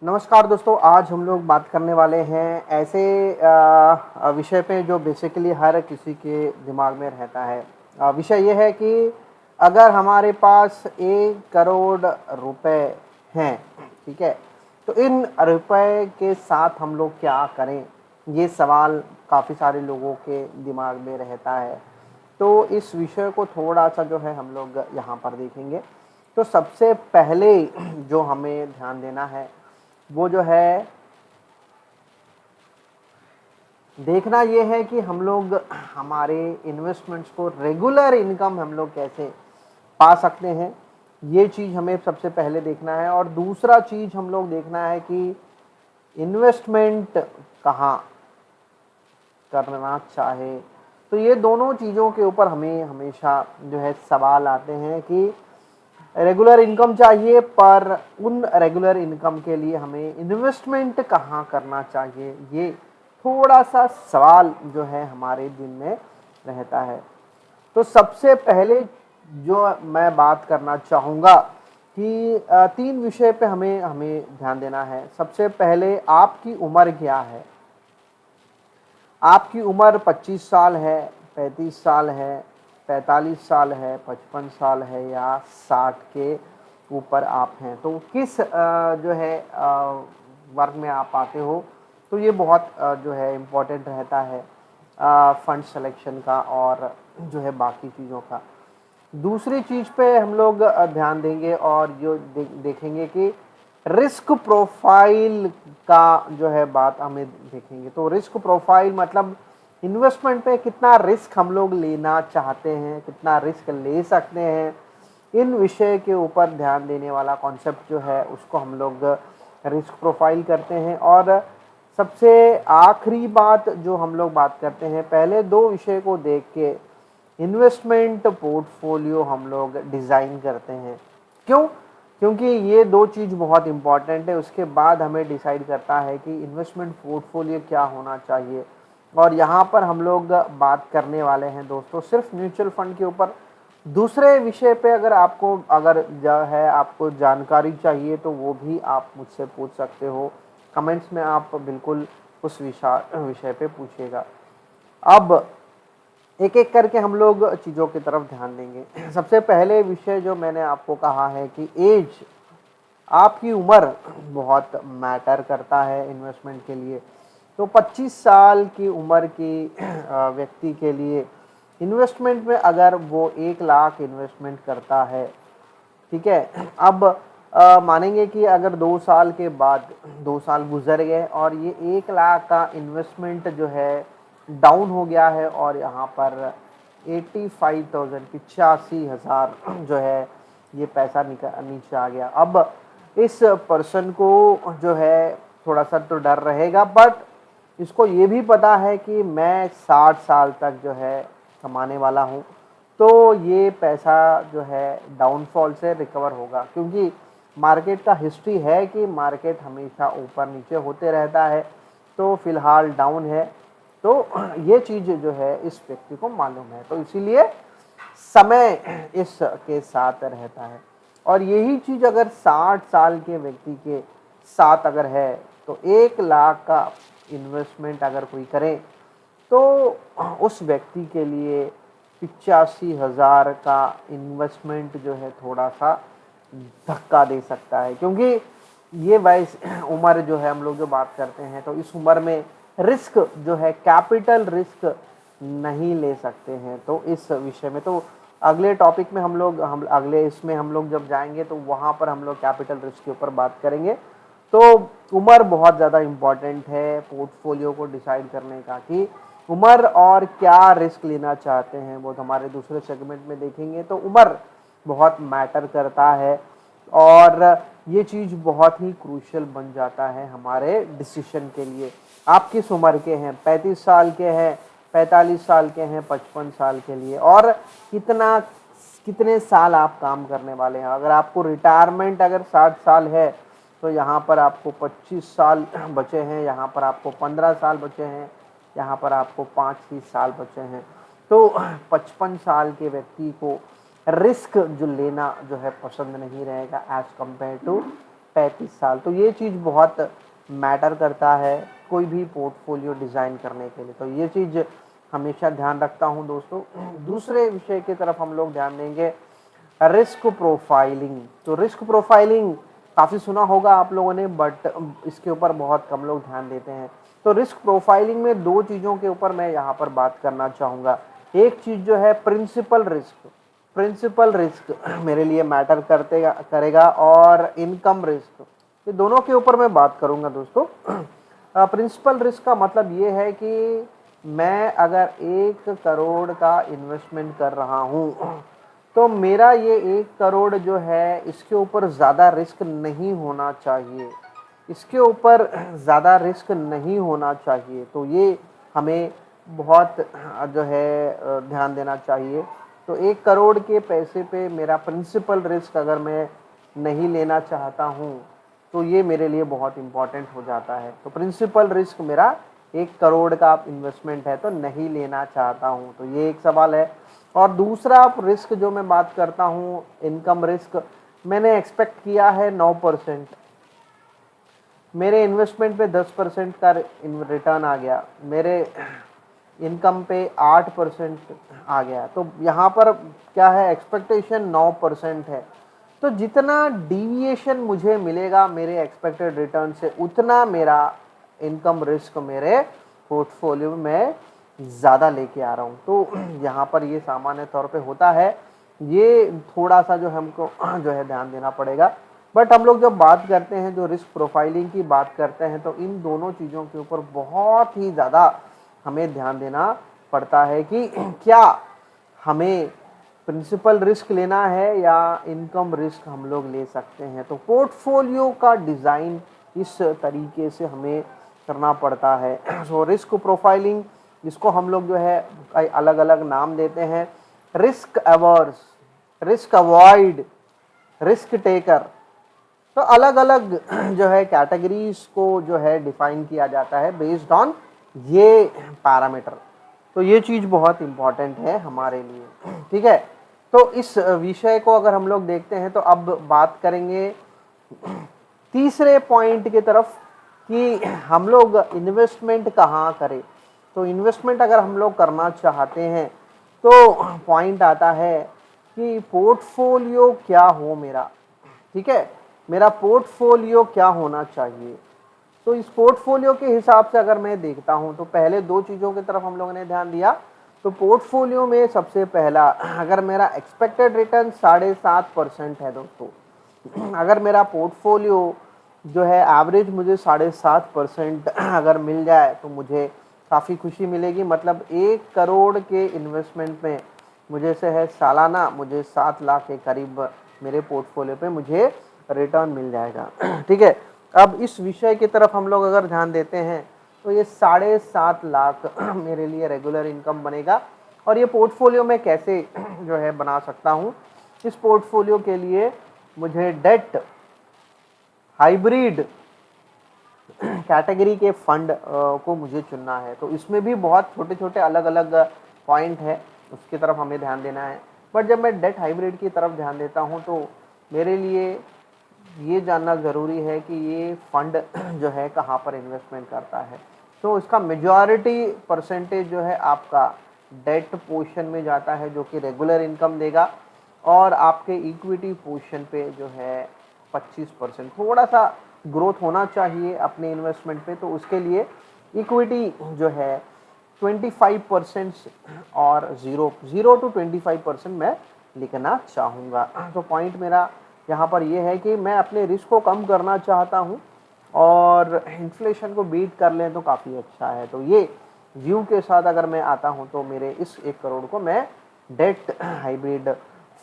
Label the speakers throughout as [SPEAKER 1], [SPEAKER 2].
[SPEAKER 1] नमस्कार दोस्तों, आज हम लोग बात करने वाले हैं ऐसे विषय पे जो बेसिकली हर किसी के दिमाग में रहता है। विषय ये है कि अगर हमारे पास 1 करोड़ रुपए हैं, ठीक है, तो इन रुपए के साथ हम लोग क्या करें? ये सवाल काफ़ी सारे लोगों के दिमाग में रहता है। तो इस विषय को थोड़ा-सा जो है हम लोग यहाँ पर देखेंगे। तो सबसे पहले जो हमें ध्यान देना है वो जो है देखना ये है कि हम लोग हमारे इन्वेस्टमेंट्स को रेगुलर इनकम हम लोग कैसे पा सकते हैं, ये चीज़ हमें सबसे पहले देखना है। और दूसरा चीज़ हम लोग देखना है कि इन्वेस्टमेंट कहाँ करना चाहे। तो ये दोनों चीज़ों के ऊपर हमें हमेशा जो है सवाल आते हैं कि रेगुलर इनकम चाहिए, पर उन रेगुलर इनकम के लिए हमें इन्वेस्टमेंट कहाँ करना चाहिए, ये थोड़ा-सा सवाल जो है हमारे दिन में रहता है। तो सबसे पहले जो मैं बात करना चाहूँगा कि 3 विषय पे हमें हमें ध्यान देना है। सबसे पहले आपकी उम्र क्या है? आपकी उम्र 25 साल है, 35 साल है, 45 साल है, 55 साल है या 60 के ऊपर आप हैं, तो किस जो है वर्ग में आप आते हो, तो ये बहुत जो है इम्पोर्टेंट रहता है फंड सिलेक्शन का और जो है बाकी चीज़ों का। दूसरी चीज़ पे हम लोग ध्यान देंगे और जो देखेंगे कि रिस्क प्रोफाइल का जो है बात हमें देखेंगे। तो रिस्क प्रोफाइल मतलब इन्वेस्टमेंट पे कितना रिस्क हम लोग लेना चाहते हैं, कितना रिस्क ले सकते हैं, इन विषय के ऊपर ध्यान देने वाला कॉन्सेप्ट जो है उसको हम लोग रिस्क प्रोफाइल करते हैं। और सबसे आखिरी बात जो हम लोग बात करते हैं, पहले 2 विषय को देख के इन्वेस्टमेंट पोर्टफोलियो हम लोग डिज़ाइन करते हैं। क्यों? क्योंकि ये 2 चीज़ बहुत इम्पॉर्टेंट है। उसके बाद हमें डिसाइड करता है कि इन्वेस्टमेंट पोर्टफोलियो क्या होना चाहिए। और यहाँ पर हम लोग बात करने वाले हैं दोस्तों सिर्फ म्यूचुअल फंड के ऊपर। दूसरे विषय पे अगर जो है आपको जानकारी चाहिए तो वो भी आप मुझसे पूछ सकते हो। कमेंट्स में आप बिल्कुल उस विषय पे पूछिएगा। अब एक-एक करके हम लोग चीज़ों की तरफ ध्यान देंगे। सबसे पहले विषय जो मैंने आपको कहा है कि ऐज, आपकी उम्र बहुत मैटर करता है इन्वेस्टमेंट के लिए। तो 25 साल की उम्र की व्यक्ति के लिए इन्वेस्टमेंट में अगर वो 1 लाख इन्वेस्टमेंट करता है, ठीक है। अब मानेंगे कि अगर 2 साल के बाद 2 साल गुजर गए और ये 1 लाख का इन्वेस्टमेंट जो है डाउन हो गया है और यहाँ पर 85,000 85,000 जो है ये पैसा नीचे आ गया। अब इस पर्सन को जो है थोड़ा सा तो डर रहेगा, बट इसको ये भी पता है कि मैं 60 साल तक जो है कमाने वाला हूँ, तो ये पैसा जो है डाउनफॉल से रिकवर होगा। क्योंकि मार्केट का हिस्ट्री है कि मार्केट हमेशा ऊपर नीचे होते रहता है, तो फिलहाल डाउन है। तो ये चीज़ जो है इस व्यक्ति को मालूम है, तो इसीलिए समय इसके साथ रहता है। और यही चीज़ अगर 60 साल के व्यक्ति के साथ अगर है, तो 1 लाख का इन्वेस्टमेंट अगर कोई करे तो उस व्यक्ति के लिए 85,000 का इन्वेस्टमेंट जो है थोड़ा-सा धक्का दे सकता है। क्योंकि ये वैस उम्र जो है हम लोग जो बात करते हैं, तो इस उम्र में रिस्क जो है कैपिटल रिस्क नहीं ले सकते हैं। तो इस विषय में तो अगले टॉपिक में हम अगले इसमें हम लोग जब जाएँगे तो वहाँ पर हम लोग कैपिटल रिस्क के ऊपर बात करेंगे। तो उम्र बहुत ज़्यादा इम्पॉर्टेंट है पोर्टफोलियो को डिसाइड करने का कि उम्र और क्या रिस्क लेना चाहते हैं, वो तो हमारे दूसरे सेगमेंट में देखेंगे। तो उम्र बहुत मैटर करता है और ये चीज़ बहुत ही क्रूशियल बन जाता है हमारे डिसीजन के लिए। आप किस उम्र के हैं? 35 साल के हैं, 45 साल के हैं, 55 साल के लिए, और कितना कितने साल आप काम करने वाले हैं। अगर आपको रिटायरमेंट अगर 60 साल है, तो यहाँ पर आपको 25 साल बचे हैं, यहाँ पर आपको 15 साल बचे हैं, यहाँ पर आपको 5 ही साल बचे हैं। तो 55 साल के व्यक्ति को रिस्क जो लेना जो है पसंद नहीं रहेगा एज कम्पेयर टू 35 साल। तो ये चीज़ बहुत मैटर करता है कोई भी पोर्टफोलियो डिज़ाइन करने के लिए, तो ये चीज़ हमेशा ध्यान रखता हूँ दोस्तों। दूसरे विषय की तरफ हम लोग ध्यान देंगे, रिस्क प्रोफाइलिंग। तो रिस्क प्रोफाइलिंग काफ़ी सुना होगा आप लोगों ने, बट इसके ऊपर बहुत कम लोग ध्यान देते हैं। तो रिस्क प्रोफाइलिंग में दो चीज़ों के ऊपर मैं यहाँ पर बात करना चाहूँगा। एक चीज़ जो है प्रिंसिपल रिस्क, प्रिंसिपल रिस्क मेरे लिए मैटर करेगा, और इनकम रिस्क, ये दोनों के ऊपर मैं बात करूँगा दोस्तों। प्रिंसिपल रिस्क का मतलब ये है कि मैं अगर 1 करोड़ का इन्वेस्टमेंट कर रहा हूँ, तो मेरा ये 1 करोड़ जो है इसके ऊपर ज़्यादा रिस्क नहीं होना चाहिए, इसके ऊपर ज़्यादा रिस्क नहीं होना चाहिए। तो ये हमें बहुत जो है ध्यान देना चाहिए। तो 1 करोड़ के पैसे पे मेरा प्रिंसिपल रिस्क अगर मैं नहीं लेना चाहता हूँ, तो ये मेरे लिए बहुत इम्पॉर्टेंट हो जाता है। तो प्रिंसिपल रिस्क मेरा 1 करोड़ का इन्वेस्टमेंट है तो नहीं लेना चाहता हूँ, तो ये एक सवाल है। और दूसरा रिस्क जो मैं बात करता हूँ, इनकम रिस्क, मैंने एक्सपेक्ट किया है 9%, मेरे इन्वेस्टमेंट पे 10% का रिटर्न आ गया, मेरे इनकम पे 8% आ गया, तो यहाँ पर क्या है, एक्सपेक्टेशन 9% है। तो जितना डिविएशन मुझे मिलेगा मेरे एक्सपेक्टेड रिटर्न से, उतना मेरा इनकम रिस्क मेरे पोर्टफोलियो में ज़्यादा लेके आ रहा हूँ। तो यहाँ पर ये सामान्य तौर पे होता है, ये थोड़ा सा जो हमको जो है ध्यान देना पड़ेगा। बट हम लोग जब बात करते हैं, जो रिस्क प्रोफाइलिंग की बात करते हैं, तो इन दोनों चीज़ों के ऊपर बहुत ही ज़्यादा हमें ध्यान देना पड़ता है कि क्या हमें प्रिंसिपल रिस्क लेना है या इनकम रिस्क हम लोग ले सकते हैं। तो पोर्टफोलियो का डिज़ाइन इस तरीके से हमें करना पड़ता है। सो रिस्क प्रोफाइलिंग, इसको हम लोग जो है अलग अलग नाम देते हैं, risk averse, risk avoid, risk taker. तो अलग अलग जो है कैटेगरीज को जो है डिफाइन किया जाता है बेस्ड ऑन ये पैरामीटर। तो ये चीज़ बहुत इम्पॉर्टेंट है हमारे लिए, ठीक है। तो इस विषय को अगर हम लोग देखते हैं, तो अब बात करेंगे तीसरे पॉइंट की तरफ कि हम लोग इन्वेस्टमेंट कहाँ करें। तो इन्वेस्टमेंट अगर हम लोग करना चाहते हैं, तो पॉइंट आता है कि पोर्टफोलियो क्या हो मेरा, ठीक है, मेरा पोर्टफोलियो क्या होना चाहिए। तो इस पोर्टफोलियो के हिसाब से अगर मैं देखता हूं, तो पहले दो चीज़ों की तरफ हम लोगों ने ध्यान दिया। तो पोर्टफोलियो में सबसे पहला, अगर मेरा एक्सपेक्टेड रिटर्न 7.5% है दोस्तों, अगर मेरा पोर्टफोलियो जो है एवरेज मुझे 7.5% अगर मिल जाए, तो मुझे काफ़ी खुशी मिलेगी। मतलब 1 करोड़ के इन्वेस्टमेंट में मुझे से है सालाना मुझे 7 लाख के करीब मेरे पोर्टफोलियो पे मुझे रिटर्न मिल जाएगा, ठीक है। अब इस विषय की तरफ हम लोग अगर ध्यान देते हैं, तो ये 7.5 लाख मेरे लिए रेगुलर इनकम बनेगा। और ये पोर्टफोलियो में कैसे जो है बना सकता हूँ, इस पोर्टफोलियो के लिए मुझे डेट, हाइब्रिड कैटेगरी के फंड को मुझे चुनना है। तो इसमें भी बहुत छोटे छोटे अलग अलग पॉइंट है, उसकी तरफ हमें ध्यान देना है। बट जब मैं डेट हाइब्रिड की तरफ ध्यान देता हूँ, तो मेरे लिए ये जानना ज़रूरी है कि ये फंड जो है कहाँ पर इन्वेस्टमेंट करता है। तो इसका मेजॉरिटी परसेंटेज जो है आपका डेट पोर्शन में जाता है, जो कि रेगुलर इनकम देगा, और आपके इक्विटी पोर्शन पे जो है 25%, थोड़ा सा ग्रोथ होना चाहिए अपने इन्वेस्टमेंट पे। तो उसके लिए इक्विटी जो है 25% और 0 to 25% मैं लिखना चाहूँगा। तो पॉइंट मेरा यहाँ पर ये है कि मैं अपने रिस्क को कम करना चाहता हूँ, और इन्फ्लेशन को बीट कर लें तो काफ़ी अच्छा है। तो ये व्यू के साथ अगर मैं आता हूँ, तो मेरे इस 1 करोड़ को मैं डेट हाइब्रिड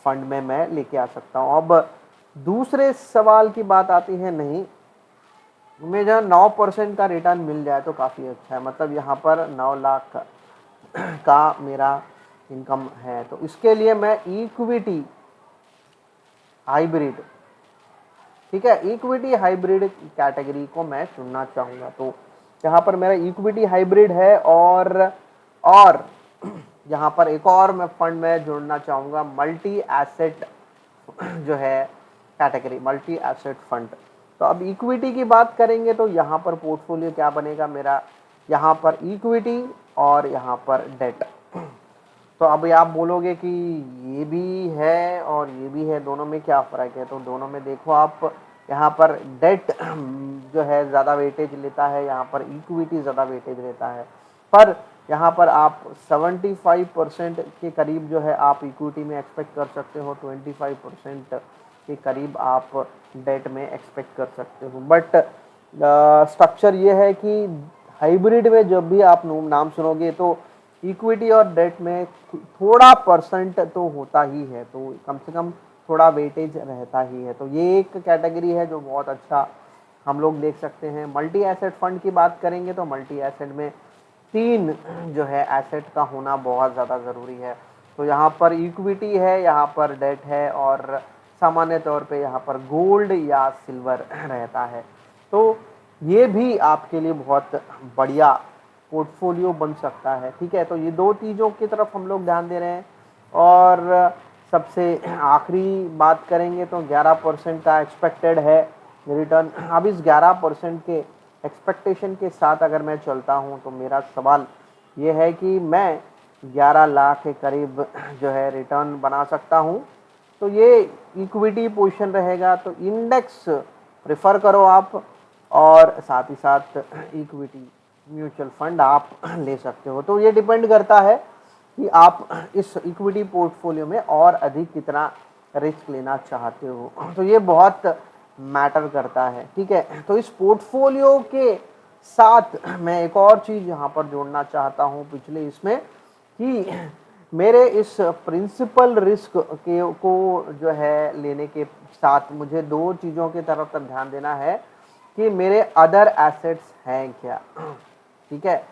[SPEAKER 1] फंड में मैं लेके आ सकता हूँ। अब दूसरे सवाल की बात आती है, नहीं मैं जहाँ 9% का रिटर्न मिल जाए तो काफ़ी अच्छा है। मतलब यहाँ पर 9 लाख का मेरा इनकम है, तो इसके लिए मैं इक्विटी हाइब्रिड, ठीक है, इक्विटी हाइब्रिड कैटेगरी को मैं चुनना चाहूँगा। तो यहाँ पर मेरा इक्विटी हाइब्रिड है, और यहाँ पर एक और मैं फंड में जोड़ना चाहूँगा, मल्टी एसेट जो है कैटेगरी, मल्टी एसेट फंड। तो अब इक्विटी की बात करेंगे तो यहाँ पर पोर्टफोलियो क्या बनेगा मेरा, यहाँ पर इक्विटी और यहाँ पर डेट। तो अब आप बोलोगे कि ये भी है और ये भी है, दोनों में क्या फ़र्क है? तो दोनों में देखो आप, यहाँ पर डेट जो है ज़्यादा वेटेज लेता है, यहाँ पर इक्विटी ज़्यादा वेटेज लेता है। पर यहाँ पर आप 75% के करीब जो है आप इक्विटी में एक्सपेक्ट कर सकते हो, 25% के करीब आप डेट में एक्सपेक्ट कर सकते हो। बट स्ट्रक्चर ये है कि हाइब्रिड में जब भी आप नाम सुनोगे तो इक्विटी और डेट में थोड़ा परसेंट तो होता ही है, तो कम से कम थोड़ा वेटेज रहता ही है। तो ये एक कैटेगरी है जो बहुत अच्छा हम लोग देख सकते हैं। मल्टी एसेट फंड की बात करेंगे तो मल्टी एसेट में 3 जो है एसेट का होना बहुत ज़्यादा ज़रूरी है। तो यहाँ पर इक्विटी है, यहाँ पर डेट है और सामान्य तौर पे यहाँ पर गोल्ड या सिल्वर रहता है। तो ये भी आपके लिए बहुत बढ़िया पोर्टफोलियो बन सकता है, ठीक है। तो ये 2 चीज़ों की तरफ हम लोग ध्यान दे रहे हैं। और सबसे आखिरी बात करेंगे तो 11% का एक्सपेक्टेड है रिटर्न। अब इस 11% के एक्सपेक्टेशन के साथ अगर मैं चलता हूं तो मेरा सवाल ये है कि मैं 11 लाख के करीब जो है रिटर्न बना सकता हूं। तो ये इक्विटी पोजीशन रहेगा, तो इंडेक्स प्रेफर करो आप, और साथ ही साथ इक्विटी म्यूचुअल फंड आप ले सकते हो। तो ये डिपेंड करता है कि आप इस इक्विटी पोर्टफोलियो में और अधिक कितना रिस्क लेना चाहते हो, तो ये बहुत मैटर करता है, ठीक है। तो इस पोर्टफोलियो के साथ मैं एक और चीज़ यहाँ पर जोड़ना चाहता हूँ पिछले इसमें, कि मेरे इस प्रिंसिपल रिस्क के को जो है लेने के साथ मुझे 2 चीज़ों की तरफ ध्यान देना है कि मेरे अदर एसेट्स हैं क्या, ठीक है।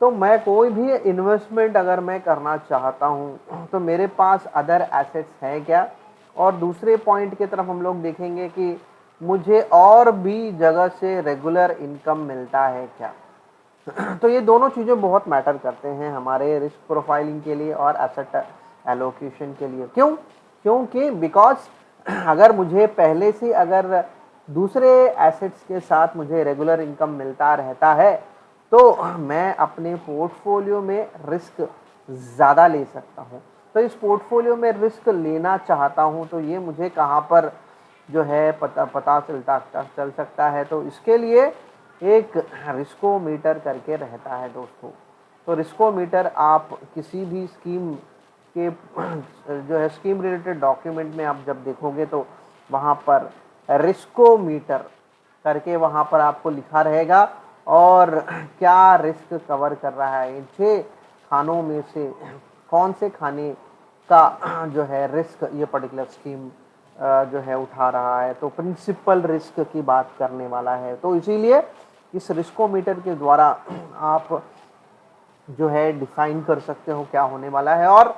[SPEAKER 1] तो मैं कोई भी इन्वेस्टमेंट अगर मैं करना चाहता हूँ तो मेरे पास अदर एसेट्स हैं क्या, और दूसरे पॉइंट की तरफ हम लोग देखेंगे कि मुझे और भी जगह से रेगुलर इनकम मिलता है क्या। तो ये दोनों चीज़ें बहुत मैटर करते हैं हमारे रिस्क प्रोफाइलिंग के लिए और एसेट एलोकेशन के लिए। क्यों? क्योंकि बिकॉज अगर मुझे पहले से अगर दूसरे एसेट्स के साथ मुझे रेगुलर इनकम मिलता रहता है तो मैं अपने पोर्टफोलियो में रिस्क ज़्यादा ले सकता हूँ। तो इस पोर्टफोलियो में रिस्क लेना चाहता हूँ तो ये मुझे कहाँ पर जो है पता चल सकता है। तो इसके लिए एक रिस्कोमीटर करके रहता है दोस्तों। तो रिस्कोमीटर आप किसी भी स्कीम के जो है स्कीम रिलेटेड डॉक्यूमेंट में आप जब देखोगे तो वहाँ पर रिस्कोमीटर करके वहाँ पर आपको लिखा रहेगा और क्या रिस्क कवर कर रहा है। इन 6 खानों में से कौन से खाने का जो है रिस्क ये पर्टिकुलर स्कीम जो है उठा रहा है। तो प्रिंसिपल रिस्क की बात करने वाला है। तो इसीलिए इस रिस्कोमीटर के द्वारा आप जो है डिफाइन कर सकते हो क्या होने वाला है, और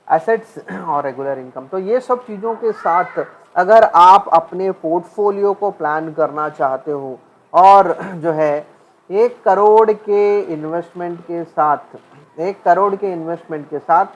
[SPEAKER 1] एसेट्स और रेगुलर इनकम। तो ये सब चीज़ों के साथ अगर आप अपने पोर्टफोलियो को प्लान करना चाहते हो और जो है 1 करोड़ के इन्वेस्टमेंट के साथ 1 करोड़ के इन्वेस्टमेंट के साथ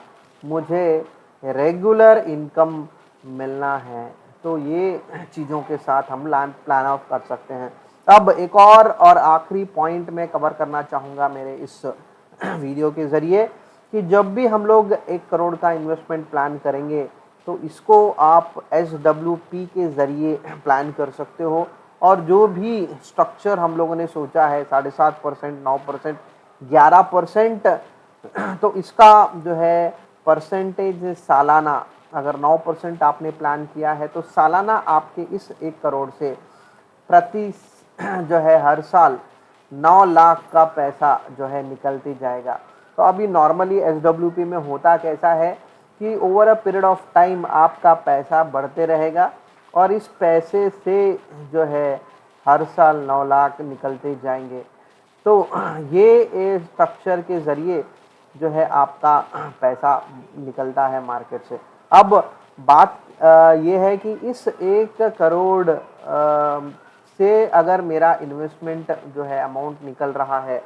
[SPEAKER 1] मुझे रेगुलर इनकम मिलना है, तो ये चीज़ों के साथ हम प्लान आउट कर सकते हैं। अब एक और आखिरी पॉइंट में कवर करना चाहूँगा मेरे इस वीडियो के ज़रिए कि जब भी हम लोग 1 करोड़ का इन्वेस्टमेंट प्लान करेंगे तो इसको आप SWP के ज़रिए प्लान कर सकते हो। और जो भी स्ट्रक्चर हम लोगों ने सोचा है 7.5%, 9%, 11%, तो इसका जो है परसेंटेज सालाना, अगर 9% आपने प्लान किया है तो सालाना आपके इस 1 करोड़ से प्रति जो है हर साल 9 लाख का पैसा जो है निकलती जाएगा। तो अभी नॉर्मली SWP में होता कैसा है कि over a period of time आपका पैसा बढ़ते रहेगा और इस पैसे से जो है हर साल 9 लाख निकलते जाएंगे। तो ये स्ट्रक्चर के ज़रिए जो है आपका पैसा निकलता है मार्केट से। अब बात ये है कि इस 1 करोड़ से अगर मेरा इन्वेस्टमेंट जो है अमाउंट निकल रहा है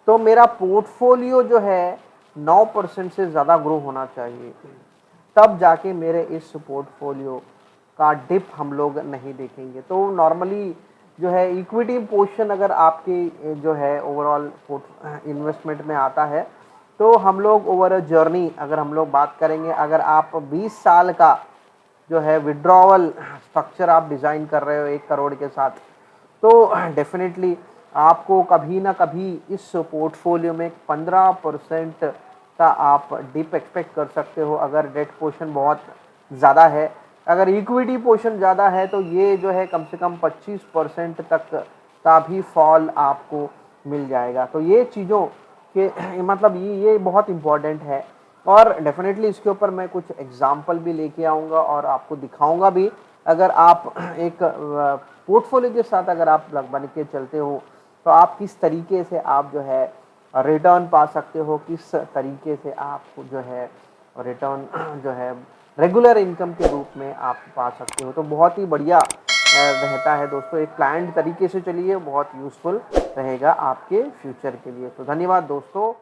[SPEAKER 1] तो मेरा पोर्टफोलियो जो है 9% से ज़्यादा ग्रो होना चाहिए, तब जाके मेरे इस पोर्टफोलियो का डिप हम लोग नहीं देखेंगे। तो नॉर्मली जो है इक्विटी पोर्शन अगर आपकी जो है ओवरऑल इन्वेस्टमेंट में आता है, तो हम लोग ओवर अ जर्नी अगर हम लोग बात करेंगे, अगर आप 20 साल का जो है विड्रॉवल स्ट्रक्चर आप डिज़ाइन कर रहे हो 1 करोड़ के साथ, तो डेफिनेटली आपको कभी ना कभी इस पोर्टफोलियो में 15% का आप डिप एक्सपेक्ट कर सकते हो, अगर डेट पोर्शन बहुत ज़्यादा है। अगर इक्विटी पोर्शन ज़्यादा है तो ये जो है कम से कम 25% तक का भी फॉल आपको मिल जाएगा। तो ये चीज़ों के मतलब ये बहुत इम्पॉर्टेंट है, और डेफिनेटली इसके ऊपर मैं कुछ एग्जाम्पल भी लेके आऊँगा और आपको दिखाऊँगा भी। अगर आप एक पोर्टफोलियो के साथ अगर आप बन के चलते हो, तो आप किस तरीके से आप जो है रिटर्न पा सकते हो, किस तरीके से आप जो है रिटर्न जो है रेगुलर इनकम के रूप में आप पा सकते हो। तो बहुत ही बढ़िया रहता है दोस्तों, एक प्लान्ड तरीके से चलिए, बहुत यूज़फुल रहेगा आपके फ्यूचर के लिए। तो धन्यवाद दोस्तों।